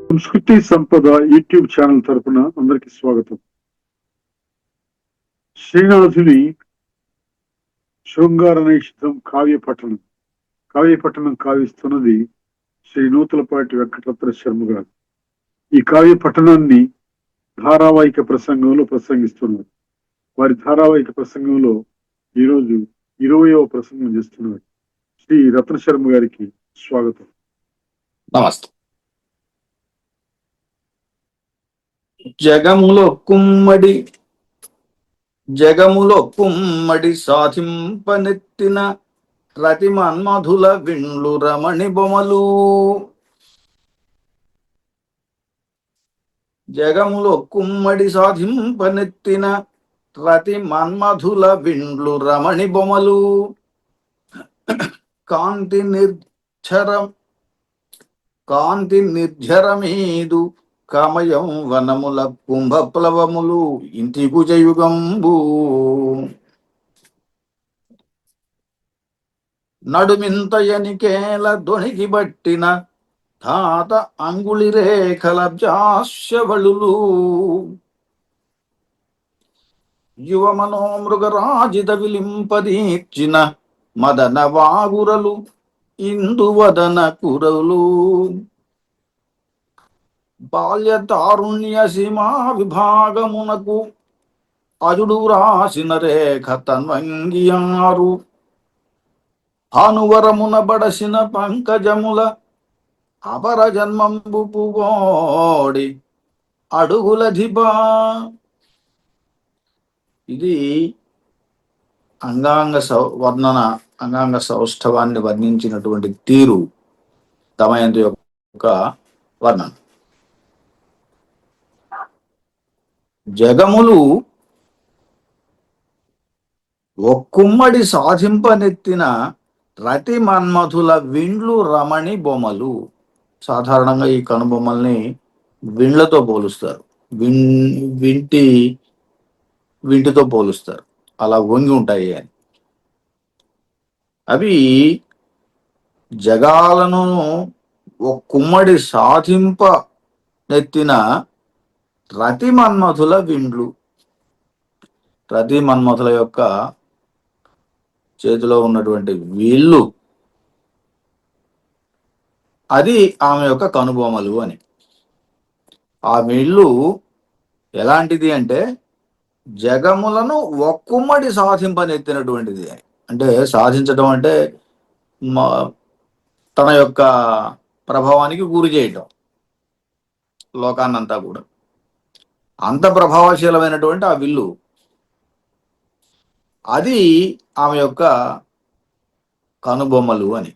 సంస్కృతి సంపద YouTube channel తరపున అందరికి స్వాగతం. శ్రీనాథుని శృంగార నైషితం కావ్యపట్టణం కావిస్తున్నది శ్రీ నూతలపాటి వెంకటరత్న శర్మ గారు. ఈ కావ్య పట్టణాన్ని ధారావాహిక ప్రసంగంలో ప్రసంగిస్తున్నారు. వారి ధారావాహిక ప్రసంగంలో ఈరోజు 20వ ప్రసంగం చేస్తున్నారు. శ్రీ రత్న శర్మ గారికి స్వాగతం. నమస్తే. జగములో కుమ్మడి సాధింపనెత్తిన రతి మన్మధుల విండ్లు రమణి బొమలు. జగములో కుమ్మడి సాధింపనెత్తిన రతి మన్మధుల విండ్లు రమణి బొమలు. కాంతి నిర్ఝరమీదు కామయం వనముల కుంభప్లవములు ఇంటి కుజయుగంబు. నడుమింత ఎనికేల దొణికి బట్టిన తాత అంగుళి రేఖల జాస్యవళులు. యువ మనోమృగరాజిత విలింపదీర్చిన మదన వాగురలు ఇందువదన కురలు. బాల్య తారుణ్య సీమా విభాగమునకు అజుడు రాసిన రేఖ తన్వంగియారు. అనువరమున బడసిన పంకజముల అపర జన్మంబు పుగోడి అడుగులధిపా. ఇది అంగాంగ సౌష్ఠవాన్ని వర్ణించినటువంటి తీరు దమయంతి యొక్క వర్ణన. జగములు ఒక్కుమ్మడి సాధింపనెత్తిన రతి మన్మధుల విండ్లు రమణి బొమ్మలు. సాధారణంగా ఈ కనుబొమ్మల్ని విండ్లతో పోలుస్తారు, వింటితో పోలుస్తారు, అలా వంగి ఉంటాయి అని. అవి జగాలను ఒక్కుమ్మడి సాధింప నెత్తిన రతి మన్మధుల విండ్లు. రతి మన్మధుల యొక్క చేతిలో ఉన్నటువంటి విల్లు, అది ఆమె యొక్క కనుబొమలు అని. ఆ విల్లు ఎలాంటిది అంటే జగములను ఒక్కుమ్మడి సాధింపనెత్తినటువంటిది. అంటే సాధించడం అంటే తన యొక్క ప్రభావానికి గురి చేయటం, లోకాన్నంతా కూడా. అంత ప్రభావశీలమైనటువంటి ఆ విల్లు, అది ఆమె యొక్క కనుబొమ్మలు అని.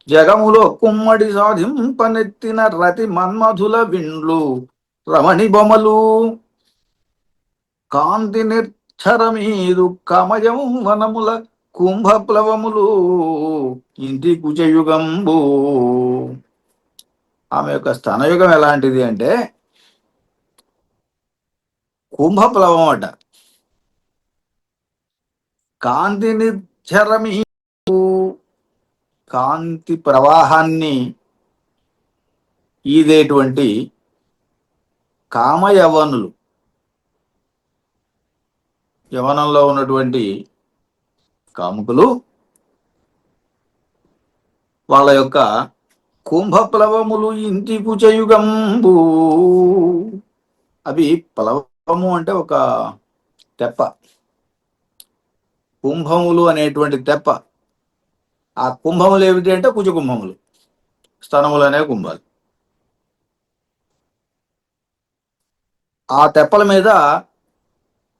జగములో కుమ్మడి సాధింపనెత్తిన రతి మన్మధుల విండ్లు రమణి బొమ్మలు. కాంతి నిర్ఛరమీదు కమయం వనముల కుంభప్లవములు ఇంటి కుజయుగంబు. ఆమె యొక్క స్తనయుగం ఎలాంటిది అంటే కుంభప్లవం అట. కాంతి నిర్ఝరమీ, కాంతి ప్రవాహాన్ని ఈదేటువంటి కామయవనులు, యవనంలో ఉన్నటువంటి కాముకులు, వాళ్ళ యొక్క కుంభప్లవములు ఇంటి కుజయుగంబు. అవి ప్లవము అంటే ఒక తెప్ప, కుంభములు అనేటువంటి తెప్ప. ఆ కుంభములు ఏమిటి అంటే కుజకుంభములు, స్తనములు అనే కుంభాలు. ఆ తెప్పల మీద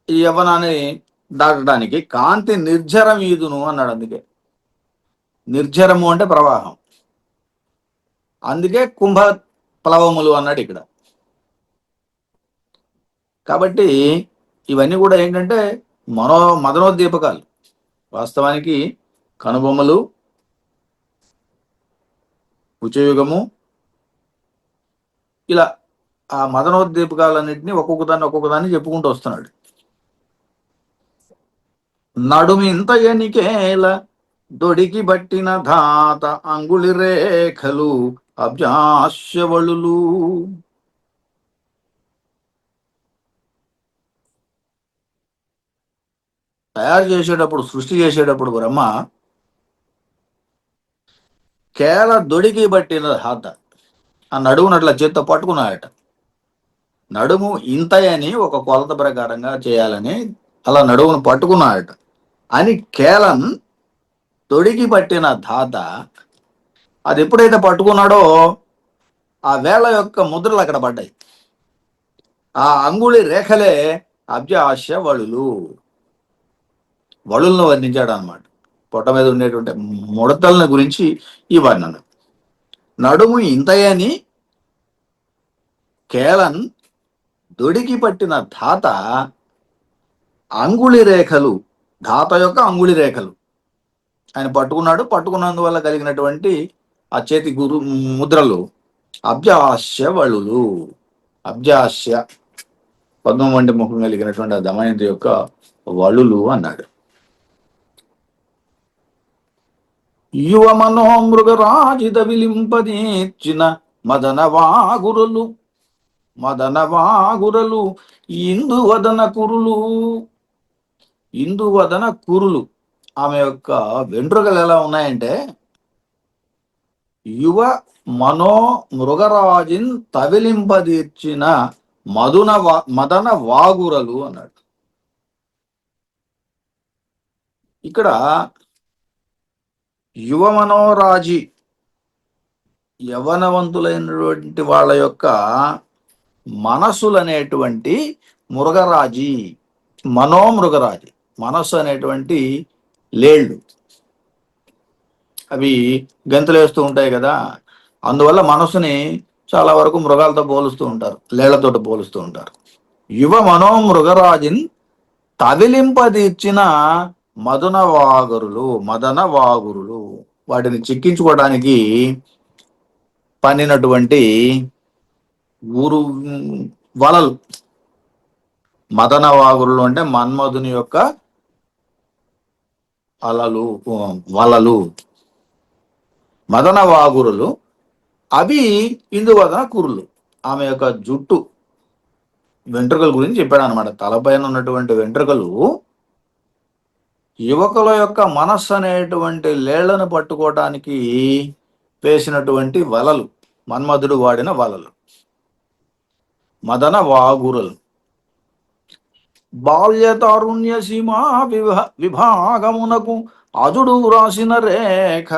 ఈ యవ్వనాన్ని దాటడానికి కాంతి నిర్ఝరమీదును అన్నాడు. అందుకే నిర్ఝరము అంటే ప్రవాహం, అందుకే కుంభ ప్లవములు అన్నాడు ఇక్కడ. కాబట్టి ఇవన్నీ కూడా ఏంటంటే మదనోద్దీపకాలు. వాస్తవానికి కనుబొమ్మలు, కుచయుగము, ఇలా ఆ మదనోద్దీపకాలన్నింటినీ ఒక్కొక్కదాన్ని చెప్పుకుంటూ వస్తున్నాడు. నడుమింత ఎనికేల దొడికి బట్టిన ధాత అంగుళి రేఖలు అబ్జాస్యవళులు. తయారు చేసేటప్పుడు, సృష్టి చేసేటప్పుడు బ్రహ్మ కేల దొడికి పట్టిన హాత ఆ నడుమును అట్లా చేత్తో పట్టుకున్నాయట. నడుము ఇంతయని ఒక కొలత ప్రకారంగా చేయాలని అలా నడుమును పట్టుకున్నాయట అని కేలం తొడిగి పట్టిన ధాత అది ఎప్పుడైతే పట్టుకున్నాడో ఆ వేళ యొక్క ముద్రలు అక్కడ పడ్డాయి. ఆ అంగుళి రేఖలే అబ్జాస్య వళులు. వళులను వర్ణించాడు అనమాట. పొట్ట మీద ఉండేటువంటి ముడతలను గురించి ఈ వర్ణన. నడుము ఇంతయని కేలన్ దొడికి పట్టిన ధాత అంగుళి రేఖలు, ధాత యొక్క అంగుళి రేఖలు ఆయన పట్టుకున్నాడు. పట్టుకున్నందువల్ల కలిగినటువంటి ఆ చేతి ముద్రలు అబ్జాస్య వళులు. అబ్జాస్య పద్మం వంటి ముఖం కలిగినటువంటి ఆ దమయంతి యొక్క వళులు అన్నాడు. యువ మనోమృగరాజిత విలింపదీర్చిన మదనవాగురులు ఇందువదన కురులు. ఇందువదన కురులు ఆమె యొక్క వెంట్రుకలు ఎలా ఉన్నాయంటే యువ మనో మృగరాజిన్ తవిలింపదీర్చిన మదన వాగురలు అన్నాడు. ఇక్కడ యువ మనోరాజి యవనవంతులైనటువంటి వాళ్ళ యొక్క మనస్సులు అనేటువంటి మృగరాజి, మనోమృగరాజి, మనస్సు అనేటువంటి లేళ్ళు అవి గంతులు వేస్తూ ఉంటాయి కదా. అందువల్ల మనస్సుని చాలా వరకు మృగాలతో పోలుస్తూ ఉంటారు, లేళ్లతో పోలుస్తూ ఉంటారు. యువ మనోమృగరాజిన్ తవిలింపదీర్చిన మదన వాగురులు వాటిని చిక్కించుకోవడానికి పన్నినటువంటి ఊరు వలలు. మదన వాగురులు అంటే మన్మధుని యొక్క వలలు. మదన వాగురులు అవి ఇందువదన కురులు. ఆమె యొక్క జుట్టు వెంట్రుకల గురించి చెప్పాడు అనమాట. తలపైన ఉన్నటువంటి వెంట్రుకలు యువకుల యొక్క మనస్సు అనేటువంటి లేళ్లను పట్టుకోవటానికి వేసినటువంటి వలలు, మన్మధుడు వాడిన వలలు, మదన వాగురులు. బాల్య తారుణ్య సీమా విభాగమునకు అజుడు రాసిన రేఖ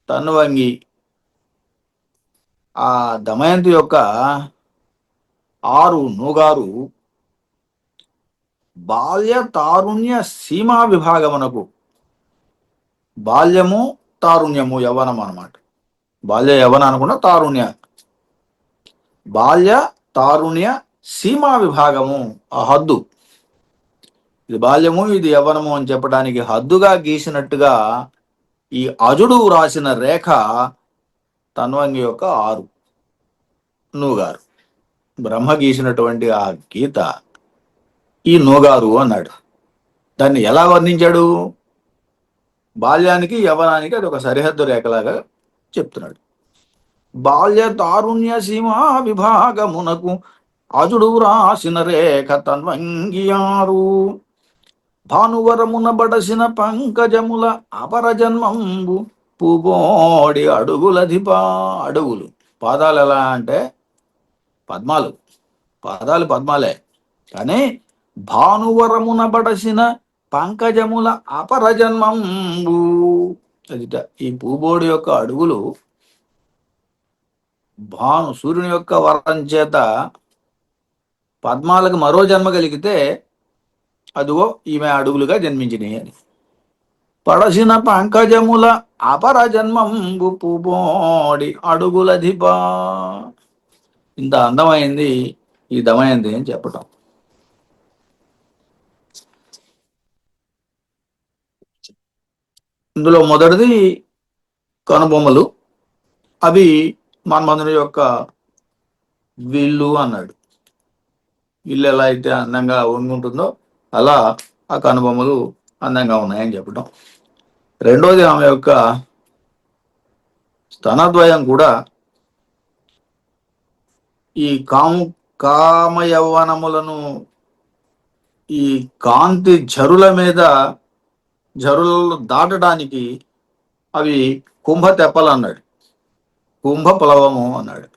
తన్వంగి ఆ దమయంతి యొక్క 6 నూగారు బాల్య తారుణ్య సీమా విభాగమునకు. బాల్యము తారుణ్యము యవ్వనం అన్నమాట. బాల్య యవ్వన అనుకున్న తారుణ్య, బాల్య తారుణ్య సీమా విభాగము ఆ హద్దు. ఇది బాల్యము, ఇది యవ్వనము అని చెప్పడానికి హద్దుగా గీసినట్టుగా ఈ అజుడు రాసిన రేఖ తన్వంగి యొక్క 6 నూగారు. బ్రహ్మ గీసినటువంటి ఆ గీత ఈ నూగారు అన్నాడు. దాన్ని ఎలా వర్ణించాడు? బాల్యానికి యవ్వనానికి అది ఒక సరిహద్దు రేఖలాగా చెప్తున్నాడు. బాల్య తారుణ్య సీమా విభాగమునకు అజుడు రాసిన రేఖ తన్వంగియారు. భానువరమున బడసిన పంకజముల అపరజన్మంబు పూబోడి అడుగులధిపా. అడుగులు, పాదాలు ఎలా అంటే పద్మాలు, పాదాలు పద్మాలే, కానీ భానువరమున బడసిన పంకజముల అపరజన్మంబు అదిట. ఈ పూబోడి యొక్క అడుగులు సూర్యుని యొక్క వరం చేత పద్మాలకు మరో జన్మ కలిగితే అదిగో ఈమె అడుగులుగా జన్మించినాయి అని. పడసిన పంకజముల అపర జన్మంబు పూబోడి అడుగులధిపా. ఇంత అందమైంది ఈ దమయంతి అని చెప్పటం. ఇందులో మొదటిది కనుబొమ్మలు. అవి మన్మధుని యొక్క విల్లు అన్నాడు. విల్లు ఎలా అయితే అందంగా ఉంటుందో అలా ఆ కనుబొమ్మలు అందంగా ఉన్నాయని చెప్పటం. రెండోది ఆమె యొక్క స్తనద్వయం కూడా ఈ కామ యవ్వనములను ఈ కాంతి జరులను దాటడానికి అవి కుంభ తెప్పలు అన్నాడు, కుంభ ప్లవము అన్నాడు.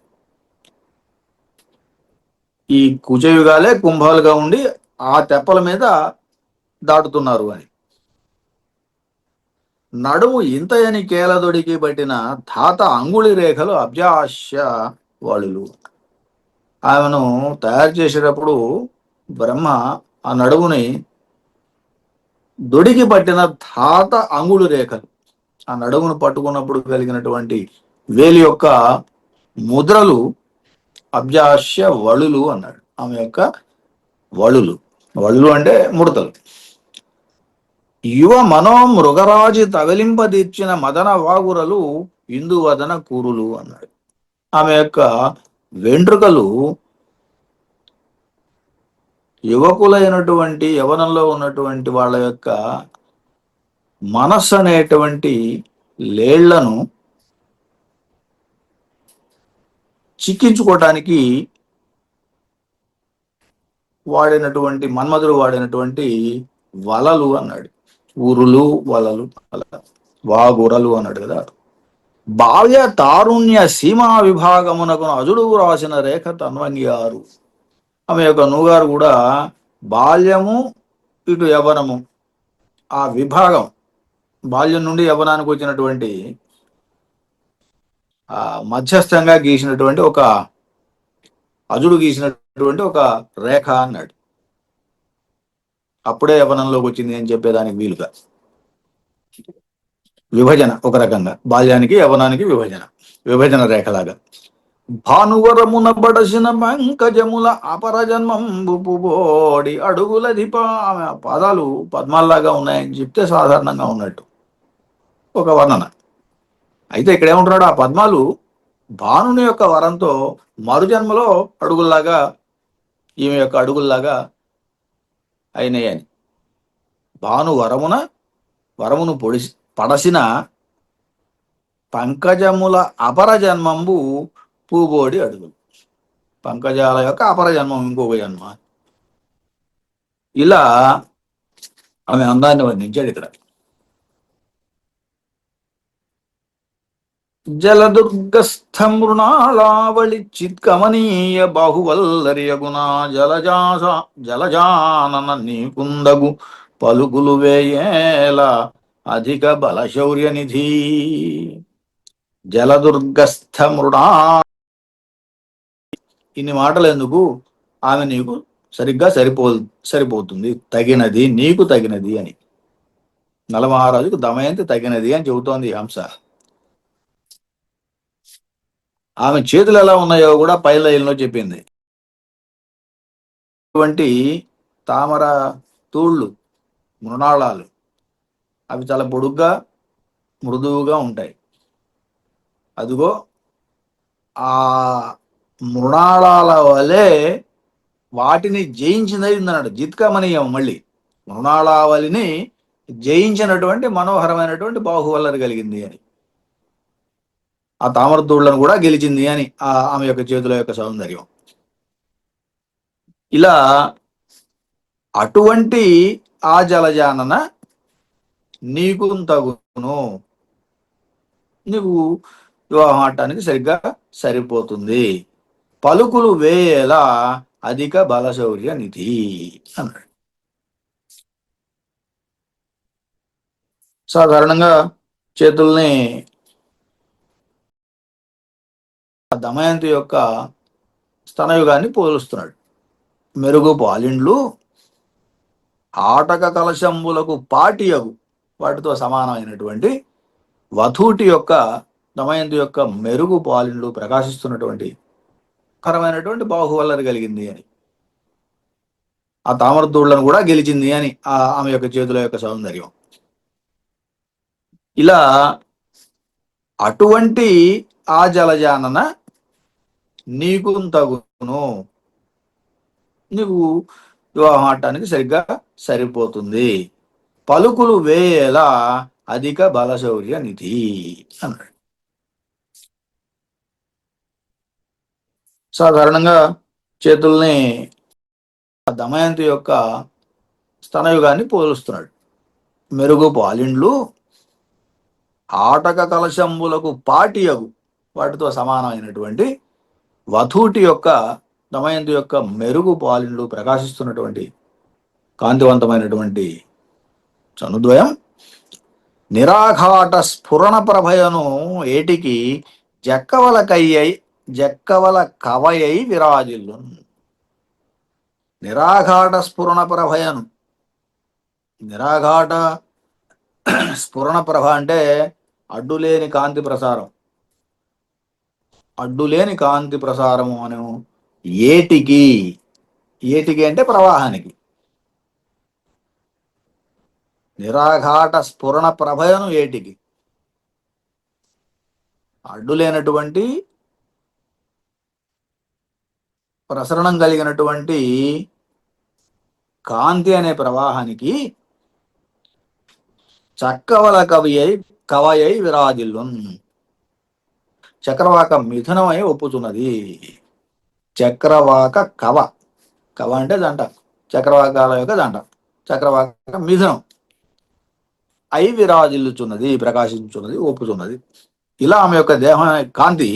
ఈ కుచయుగాలే కుంభాలుగా ఉండి ఆ తెప్పల మీద దాటుతున్నారు అని. నడుము ఇంతయని కేలదొడికి పట్టిన ధాత అంగుళి రేఖలు అభ్యాస్య వళులు. ఆమెను తయారు చేసేటప్పుడు బ్రహ్మ ఆ నడుముని దొడికి పట్టిన ధాత అంగుళి రేఖలు, ఆ నడుమును పట్టుకున్నప్పుడు కలిగినటువంటి వేలి యొక్క ముద్రలు అభ్యాస్య వళులు అన్నాడు. ఆమె యొక్క వళులు, వళులు అంటే ముడతలు. యువ మనో మృగరాజు తగలింపదీర్చిన మదన వాగురలు ఇందువదన కూరులు అన్నాడు. ఆమె యొక్క వెంట్రుకలు యువకులైనటువంటి యవనంలో ఉన్నటువంటి వాళ్ళ యొక్క మనస్సు అనేటువంటి లేళ్లను చిక్కించుకోవటానికి వాడినటువంటి మన్మధుడు వాడినటువంటి వలలు అన్నాడు. ఊరులు వలలు వాగురలు అన్నాడు కదా. బాల్య తారుణ్య సీమా విభాగమునకు అజుడు రాసిన రేఖ తన్వన్యారు. ఆమె యొక్క నూగారు కూడా బాల్యము ఇటు యవ్వనము ఆ విభాగం, బాల్యం నుండి యవ్వనానికి వచ్చినటువంటి ఆ మధ్యస్థంగా గీసినటువంటి ఒక అజుడు గీసినటువంటి ఒక రేఖ అన్నాడు. అప్పుడే యవ్వనంలోకి వచ్చింది అని చెప్పేదానికి వీలుగా విభజన, ఒక రకంగా బాల్యానికి యవ్వనానికి విభజన రేఖలాగా. భానువరమున బడసిన పంకజముల అపరజన్మంబు పుబోడి అడుగుల దిప. ఆమె పాదాలు పద్మాల్లాగా ఉన్నాయని చెప్తే సాధారణంగా ఉన్నట్టు ఒక వర్ణన. అయితే ఇక్కడ ఏమంటున్నాడు, ఆ పద్మాలు భానుని యొక్క వరంతో మరుజన్మలో అడుగుల్లాగా, ఈమె యొక్క అడుగుల్లాగా అయినాయని. భాను వరమును పడసిన పంకజముల అపరజన్మంబు పూబోడి అడుగులు. పంకజాల యొక్క అపరజన్మం, ఇంకొక జన్మ. ఇలా ఆమె అందాన్ని వర్ణించాడు ఇక్కడ. జలదుర్గస్థ మృణాళావళి చిత్కమనీయ బాహువల్లరియగునా జలజానన నీకుందగు పలుకులు వేయేల అధిక బలశౌర్య నిధి. జలదుర్గస్థ మృణా, ఇన్ని మాటలు ఎందుకు, ఆమె నీకు సరిగ్గా సరిపోతుంది, తగినది, నీకు తగినది అని. నలమహారాజుకు దమయంతి తగినది అని చెబుతోంది హంస. ఆమె చేతులు ఎలా ఉన్నాయో కూడా పై లైన్లో చెప్పింది. ఇటువంటి తామర తూళ్ళు, మృణాళాలు, అవి చాలా పొడుగ్గా మృదువుగా ఉంటాయి. అదిగో ఆ మృణాళాల వలె వాటిని జయించినది అన్నాడు. జిత్కమనీయం, మళ్ళీ మృణాళావళిని జయించినటువంటి మనోహరమైనటువంటి బాహువల్లరి కలిగింది అని. ఆ తామరతూళ్లను కూడా గెలిచింది అని ఆమె యొక్క చేతుల యొక్క సౌందర్యం. ఇలా అటువంటి ఆ జలజానన నీకు తగును, నీవు వివాహం ఆడటానికి సరిగ్గా సరిపోతుంది. పలుకులు వేల అధిక బలశౌర్య నిధి అన్నాడు. సాధారణంగా చేతుల్ని దమయంతి యొక్క స్తనయుగాన్ని పోలుస్తున్నాడు. మెరుగు పాలిండ్లు ఆటక కలశంబులకు పాటియగు, వాటితో సమానమైనటువంటి వధూటి యొక్క, దమయంతి యొక్క మెరుగు పాలిండ్లు ప్రకాశిస్తున్నటువంటి కరమైనటువంటి బాహువల్లరి కలిగింది అని. ఆ తామరతూళ్లను కూడా గెలిచింది అని ఆమె యొక్క చేతుల యొక్క సౌందర్యం. ఇలా అటువంటి ఆ జలజానన నీకు తగును, నీవు వివాహం ఆడటానికి సరిగ్గా సరిపోతుంది. పలుకులు వేల అధిక బలశౌర్య నిధి అన్నాడు. సాధారణంగా చేతుల్ని దమయంతి యొక్క స్తనయుగాన్ని పోలుస్తున్నాడు. మెరుగు పాలిండ్లు ఆటక కలశంబులకు పాటియగు, వాటితో సమానమైనటువంటి వధూటి యొక్క దమయంతి యొక్క మెరుగు పాలిండ్లు ప్రకాశిస్తున్నటువంటి కాంతివంతమైనటువంటి చనుద్వయం నిరాఘాట స్ఫురణ ప్రభయను ఏటికి జక్కవల కవయై విరాజిల్లు. నిరాఘాట స్ఫురణ ప్రభయను, నిరాఘాట స్ఫురణ ప్రభ అంటే అడ్డులేని కాంతి ప్రసారం, అడ్డులేని కాంతి ప్రసారము అను ఏటికి, ఏటికి అంటే ప్రవాహానికి, నిరాఘాట స్ఫురణ ప్రభయను ఏటికి అడ్డులేనటువంటి ప్రసరణం కలిగినటువంటి కాంతి అనే ప్రవాహానికి చక్కవల కవయై విరాజిల్లు, చక్రవాక మిథునమై ఒప్పుతున్నది. చక్రవాక కవ, కవ అంటే దంట, చక్రవాకాల యొక్క దంట, చక్రవాక మిథునం అయి విరాజిల్లుచున్నది, ప్రకాశించున్నది, ఒప్పుతున్నది. ఇలా ఆమె యొక్క దేహం కాంతి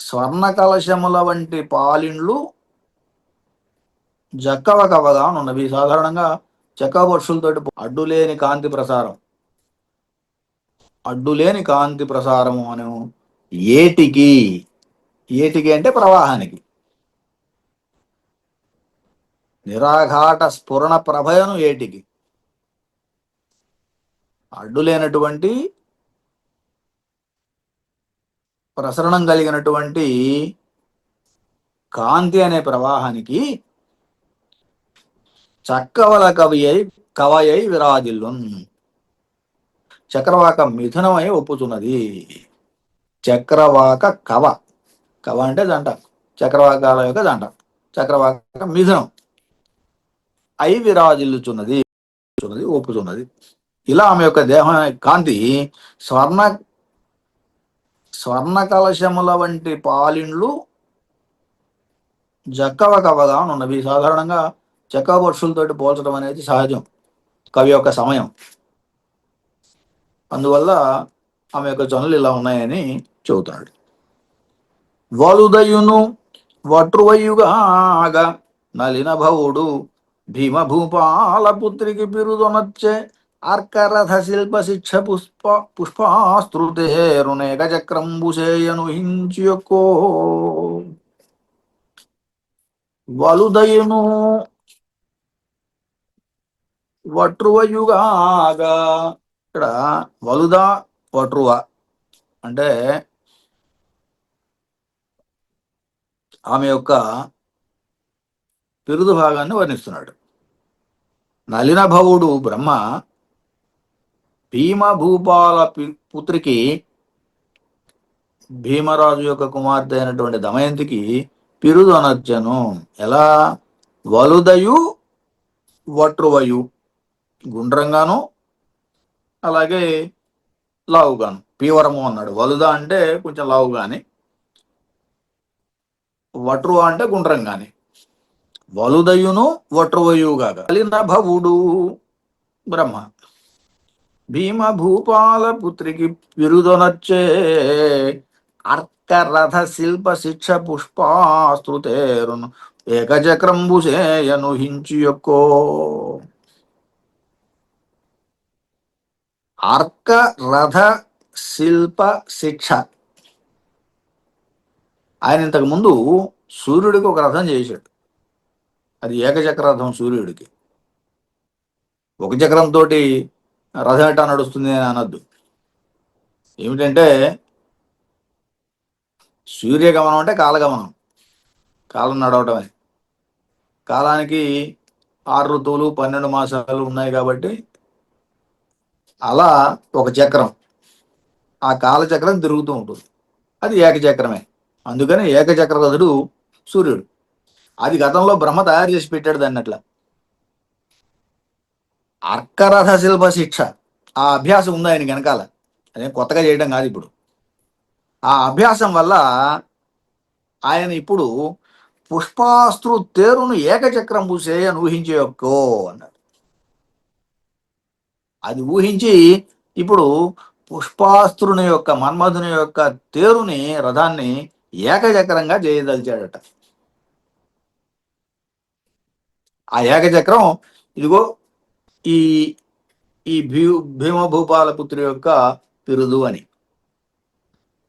స్వర్ణ కలశముల వంటి పాలిండ్లు జక్కవ కవగా ఉన్నవి. సాధారణంగా చక్కవ పక్షులతోటి అడ్డులేని కాంతి ప్రసారం, అడ్డులేని కాంతి ప్రసారము అను ఏటికి, ఏటికి అంటే ప్రవాహానికి, నిరాఘాట స్ఫురణ ప్రభయను ఏటికి అడ్డులేనటువంటి ప్రసరణం కలిగినటువంటి కాంతి అనే ప్రవాహానికి చక్కవల కవయై విరాజిల్లు, చక్రవాక మిథునమై ఒప్పుతున్నది. చక్రవాక కవ, కవ అంటే దంట, చక్రవాకాల యొక్క దంట, చక్రవాక మిథునం అయి విరాజిల్లుచున్నది, ఒప్పుతున్నది. ఇలా ఆమె యొక్క దేహం కాంతి స్వర్ణ కలశముల వంటి పాలిండ్లు జక్కవ కవగా ఉన్నవి. సాధారణంగా చక్కవ పక్షులతోటి పోల్చడం అనేది సహజం, కవి యొక్క సమయం. అందువల్ల ఆమె యొక్క జనులు ఇలా ఉన్నాయని చెబుతున్నాడు. వలుదయును వట్రువయుగాగా నలిన భవుడు భీమభూపాల పుత్రికి బిరుదొనొచ్చే అర్కరథ శిల్ప శిక్ష పుష్పాస్తృతేరునేక చక్రంబుసేయను హించుయకో. వలుదయును వట్రువయుగాగా, ఇక్కడ వలుద వట్రువ అంటే ఆమె యొక్క పిరుదు భాగాన్ని వర్ణిస్తున్నాడు. నలినభవుడు బ్రహ్మ భీమభూపాల పుత్రికి, భీమరాజు యొక్క కుమార్తె అయినటువంటి దమయంతికి పిరుదు అనొచ్చను. ఎలా? వలుదయు వట్రువయు, గుండ్రంగాను అలాగే లావుగాను. పీవరము అన్నాడు. వలుద అంటే కొంచెం లావుగాని, వట్రువ అంటే గుండ్రంగాని. వలుదయును వట్రువయుగాగా కలిన భవుడు బ్రహ్మ భీమభూపాల పుత్రికి పిరుదొనొచ్చే అర్కరథ శిల్ప శిక్ష పుష్పాస్తృతేరును ఏకచక్రంబుసేయను హించుయొక్కో. అర్క రథ శిల్ప శిక్ష, ఆయన ఇంతకు ముందు సూర్యుడికి ఒక రథం చేశాడు. అది ఏకచక్ర రథం. సూర్యుడికి ఒక చక్రంతో రథం ఎట్టా నడుస్తుంది అని అనొద్దు. ఏమిటంటే సూర్యగమనం అంటే కాలగమనం, కాలం నడవటమే. కాలానికి 6 ఋతువులు 12 మాసాలు ఉన్నాయి కాబట్టి అలా ఒక చక్రం, ఆ కాలచక్రం తిరుగుతూ ఉంటుంది. అది ఏకచక్రమే. అందుకని ఏకచక్రరథుడు సూర్యుడు. అది గతంలో బ్రహ్మ తయారు చేసి పెట్టాడు దాన్ని. అట్లా అర్కరథ శిల్ప శిక్ష, ఆ అభ్యాసం ఉంది ఆయన వెనకాల. అదే కొత్తగా చేయడం కాదు. ఇప్పుడు ఆ అభ్యాసం వల్ల ఆయన ఇప్పుడు పుష్పాస్త్రు తేరును ఏకచక్రం పూసే అని ఊహించే యొక్కో అన్నాడు. అది ఊహించి ఇప్పుడు పుష్పాస్త్రుని యొక్క మన్మధుని యొక్క తేరుని రథాన్ని ఏకచక్రంగా చేయదలిచాడట. ఆ ఏకచక్రం ఇదిగో ఈ ఈ భీమభూపాలపుత్రి యొక్క పిరుదు అని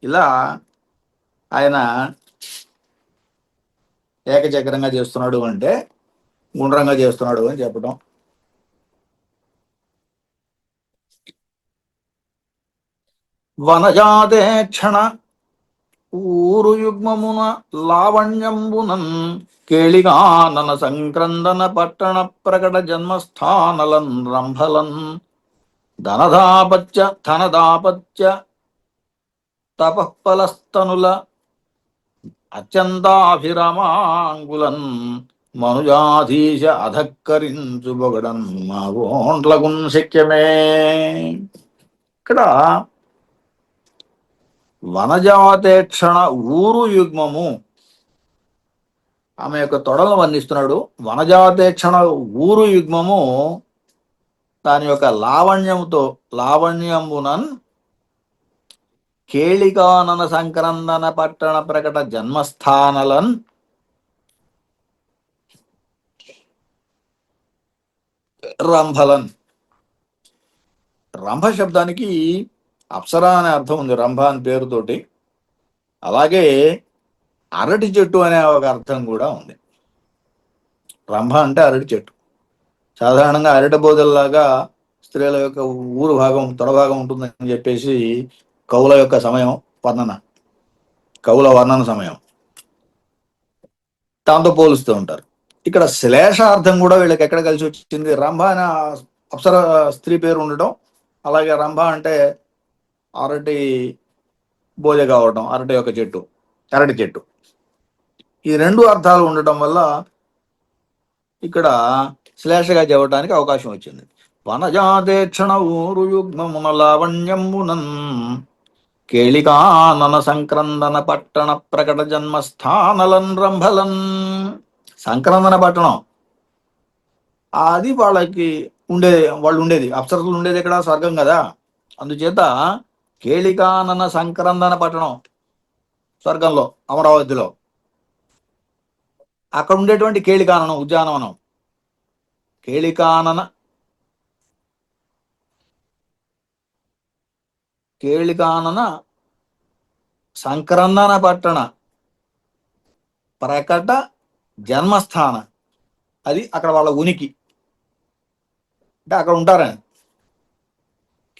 ఇలా ఆయన ఏకచక్రంగా చేస్తున్నాడు అంటే గుండ్రంగా చేస్తున్నాడు అని చెప్పడం. వనజాతే క్షణ ఊరు యుగ్మమున లావణ్యంబునన్ కేళిగానన సంక్రందన పట్టణ ప్రకట జన్మస్థానలన్ రంభలన్ ధనదాపత్య తపఃఫలస్తనుల అత్యంతాభిరమాంగులన్ మనుజాధీశ అధక్కరించు బొగడన్ మా ఓండ్లగున్ శక్యమే. ఇక్కడ వనజాతేక్షణ ఊరు యుగ్మము ఆమె యొక్క తొడలను వర్ణిస్తున్నాడు. వనజాతేక్షణ ఊరు యుగ్మము దాని యొక్క లావణ్యంబునన్ కేళికానన సంక్రందన పట్టణ ప్రకట జన్మస్థానలన్ రంభలన్. రంభ శబ్దానికి అప్సరా అనే అర్థం ఉంది రంభ అని పేరుతోటి. అలాగే అరటి చెట్టు అనే ఒక అర్థం కూడా ఉంది. రంభ అంటే అరటి చెట్టు. సాధారణంగా అరటి బోదల్లాగా స్త్రీల యొక్క ఊరు భాగం తొడభాగం ఉంటుందని చెప్పేసి కవుల యొక్క సమయం కవుల వర్ణన సమయం దాంతో పోలుస్తూ ఉంటారు. ఇక్కడ శ్లేషార్థం కూడా వీళ్ళకి ఎక్కడ కలిసి వచ్చింది. రంభ అనే అప్సర స్త్రీ పేరు ఉండటం, అలాగే రంభ అంటే అరటి బోజ కావటం, అరటి చెట్టు, ఈ రెండు అర్థాలు ఉండటం వల్ల ఇక్కడ శ్లేషగా చెప్పడానికి అవకాశం వచ్చింది. వనజాతేక్షణ ఊరు యుగ్మమున లావణ్యంబునన్ కేళికానన సంక్రందన పట్టణ ప్రకట జన్మస్థానలన్ రంభలన్. సంక్రందన పట్టణం అది వాళ్ళు ఉండేది అప్సరసులు ఉండేది ఇక్కడ స్వర్గం కదా. అందుచేత కేళికానన సంక్రందన పట్టణం స్వర్గంలో అమరావతిలో అక్కడ ఉండేటువంటి కేళికాననం ఉద్యానవనం, కేళికానన సంక్రందన పట్టణ ప్రకట జన్మస్థాన, అది అక్కడ వాళ్ళ ఉనికి అంటే అక్కడ ఉంటారని.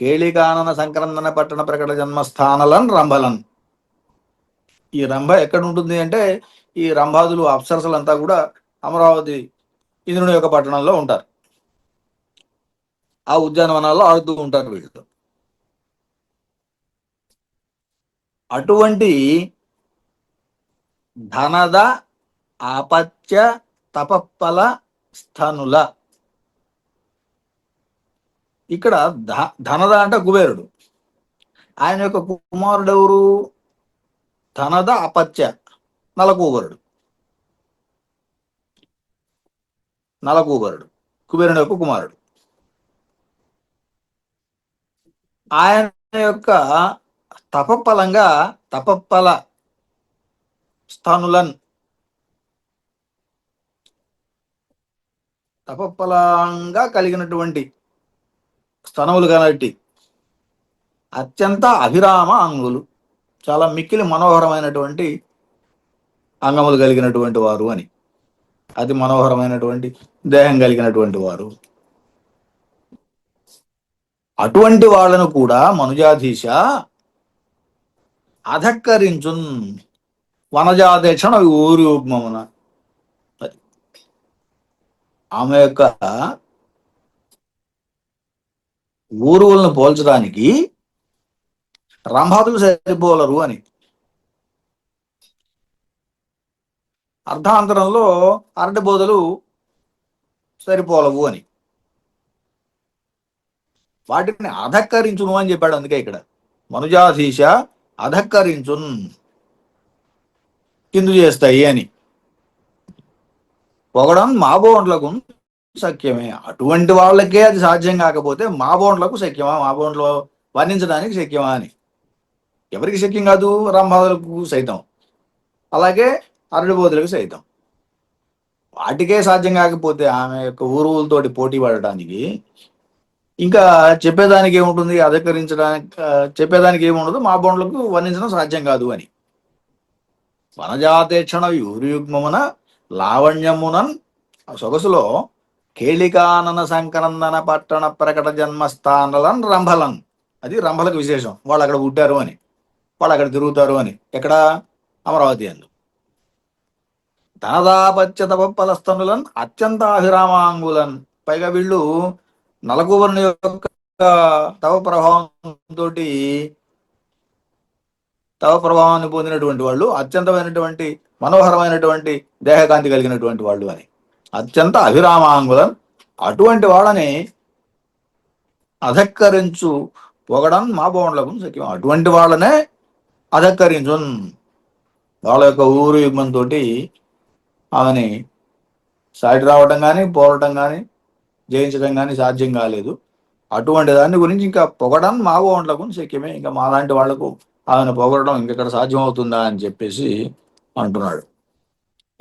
కేళికానన సంక్రందన పట్టణ ప్రకట జన్మస్థానలన్ రంభలన్. ఈ రంభ ఎక్కడ ఉంటుంది అంటే ఈ రంభాదులు అప్సరసలంతా కూడా అమరావతి ఇంద్రుని యొక్క పట్టణంలో ఉంటారు. ఆ ఉద్యానవనాల్లో ఆడుతూ ఉంటారు వీళ్ళు. అటువంటి ధనద ఆపత్య తపఫల స్థనుల. ఇక్కడ ధనద అంటే కుబేరుడు. ఆయన యొక్క కుమారుడు ఎవరు? ధనద అపత్య నలకూబరుడు. కుబేరుని యొక్క కుమారుడు. ఆయన యొక్క తపఫల స్థనులన్, తపఫలంగా కలిగినటువంటి స్తనములు కాబట్టి అత్యంత అభిరామ అంగులు, చాలా మిక్కిలి మనోహరమైనటువంటి అంగములు కలిగినటువంటి వారు అని, అతి మనోహరమైనటువంటి దేహం కలిగినటువంటి వారు. అటువంటి వాళ్ళను కూడా మనుజాధీశ అధక్కరించున్ వనజాధేక్షణ ఊరి యుగ్మమున. ఆమె యొక్క ఊరువులను పోల్చడానికి రంభాదులు సరిపోలరు అని. అర్థాంతరంలో అరటి బోధలు సరిపోలవు అని, వాటిని అధక్కరించును అని చెప్పాడు. అందుకే ఇక్కడ మనుజాధీశ అధక్కరించున్. కిందు చేస్తాయి అని పొగడం మా బోండ్లకు సఖ్యమే. అటువంటి వాళ్ళకే అది సాధ్యం కాకపోతే మా బోండ్లకు శక్యమా, మా బోండ్లో వర్ణించడానికి శక్యమా అని. ఎవరికి శక్యం కాదు? రంభాలకు సైతం, అలాగే అరడిబోతులకు సైతం. వాటికే సాధ్యం కాకపోతే ఆమె యొక్క ఊరువులతోటి పోటీ పడటానికి ఇంకా చెప్పేదానికి ఏముంటుంది? అధికరించడానికి చెప్పేదానికి ఏముండదు. మా బోండ్లకు వర్ణించడం సాధ్యం కాదు అని. వనజాతేక్షణ యూరియుగ్మమున లావణ్యమునన్ సొగసులో కేళికానన సంకరందన పట్టణ ప్రకట జన్మస్థానలన్ రంభలన్. అది రంభలకు విశేషం. వాళ్ళు అక్కడ పుట్టారు అని, వాళ్ళు అక్కడ తిరుగుతారు అని. ఎక్కడ? అమరావతి అందు. ధనదాపత్య తపఫలస్తనులన్ అత్యంత అభిరామాంగులన్. పైగా వీళ్ళు నలకువరుని యొక్క తవ ప్రభావాన్ని పొందినటువంటి వాళ్ళు, అత్యంతమైనటువంటి మనోహరమైనటువంటి దేహకాంతి కలిగినటువంటి వాళ్ళు అని. అత్యంత అభిరామాంగులం. అటువంటి వాళ్ళని అధక్కరించు పొగడం మా బోండ్లకు సఖ్యం. అటువంటి వాళ్ళనే అధక్కరించు. వాళ్ళ యొక్క ఊరు యుగ్మంతో ఆమెని సాటి రావటం కానీ, పోవటం కానీ, జయించడం కానీ సాధ్యం కాలేదు. అటువంటి దాని గురించి ఇంకా పొగడం మా బోండ్లకు శక్యమే. ఇంకా మాలాంటి వాళ్లకు ఆమెను పొగడడం ఇంకెక్కడ సాధ్యం అవుతుందా అని చెప్పేసి అంటున్నాడు.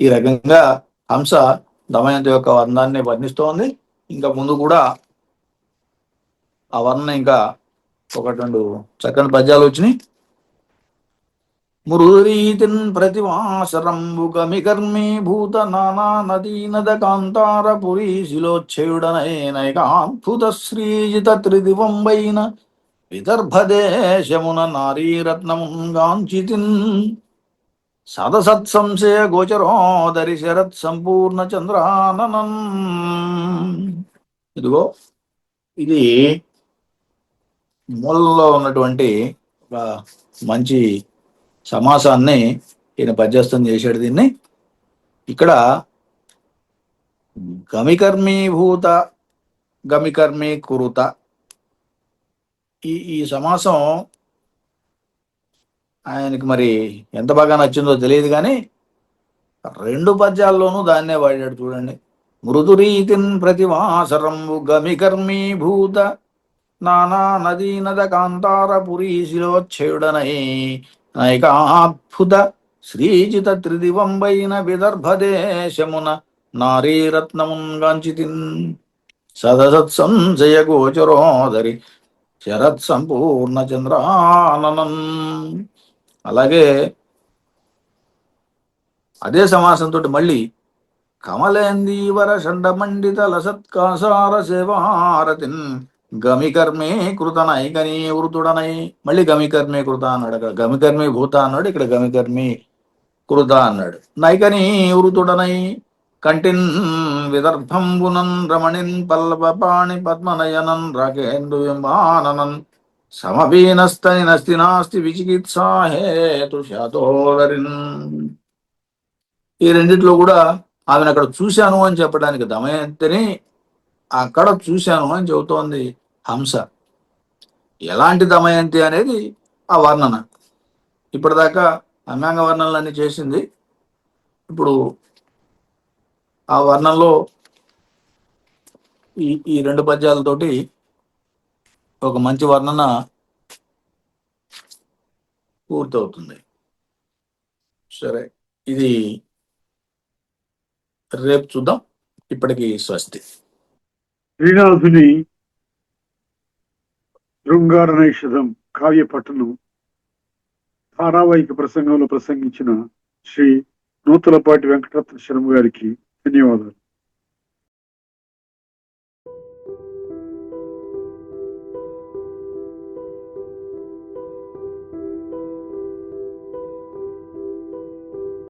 ఈ రకంగా హంస దమయంతి యొక్క వర్ణాన్ని వర్ణిస్తోంది. ఇంకా ముందు కూడా ఆ వర్ణన ఇంకా ఒకటి రెండు చక్కని పద్యాలు వచ్చినాయి. మురురీతిన్ ప్రతివాసరంబుగమికర్మీ భూత నానా నదీ నద కాంతార పురీశిలోచ్ఛయుడనైనైకాద్భుత శ్రీజిత త్రిదివంబైన విదర్భదేశమున నారీరత్నముంగాంచితిన్ సదసత్సంశయ గోచరోదరి శరత్ సంపూర్ణ చంద్రాననం. ఇదిగో ఇది మూలలో ఉన్నటువంటి ఒక మంచి సమాసాన్ని ఈయన పద్యస్థం చేశాడు. దీన్ని ఇక్కడ గమికర్మీభూత గమికర్మీ కురుత ఈ సమాసం ఆయనకి మరి ఎంత బాగా నచ్చిందో తెలియదు, కానీ రెండు పద్యాల్లోనూ దాన్నే వాడాడు. చూడండి. మృదురీతిన్ ప్రతివాసరంబు గమికర్మీభూత నానా నదీ నద కాంతార పురీశిలోచ్ఛయుడనై నైకాద్భుత శ్రీజిత త్రిదివంబైన విదర్భదేశమున నారీరత్నముంగాంచితిన్ సదసత్సంశయ గోచరోదరి శరత్ సంపూర్ణ చంద్రాననం. అలాగే అదే సమాసంతో మళ్ళీ కమలేందీవర షండమండిత లసత్కాసార సేవారతిన్ గమికర్మే కృతనై కనీ వృతుడనై. మళ్ళీ గమికర్మే కృత అన్నాడు. అక్కడ గమికర్మే భూత అన్నాడు, ఇక్కడ గమికర్మే కృత అన్నాడు. నైకనీ వృతుడనై కంటిన్ విదర్భంబునన్ రమణిన్ పల్లపాణి పద్మనయనన్ రాకేందు విమాననన్ సమవీనస్తని నస్తి నాస్తి విచికిత్సాహేతు శాతోదరిన్. ఈ రెండిట్లో కూడా ఆమెను అక్కడ చూశాను అని చెప్పడానికి దమయంతిని అక్కడ చూశాను అని చెబుతోంది హంస. ఎలాంటి దమయంతి అనేది ఆ వర్ణన. ఇప్పటిదాకా అంగాంగ వర్ణనలన్నీ చేసింది. ఇప్పుడు ఆ వర్ణంలో ఈ రెండు పద్యాలతోటి ఒక మంచి వర్ణన పూర్తవుతుంది. సరే, ఇది రేపు చూద్దాం. ఇప్పటికి స్వస్తి. శ్రీనాథుని శృంగార నైషధం కావ్య పఠనం ధారావాహిక ప్రసంగంలో ప్రసంగించిన శ్రీ నూతలపాటి వెంకటరత్న శర్మ గారికి ధన్యవాదాలు.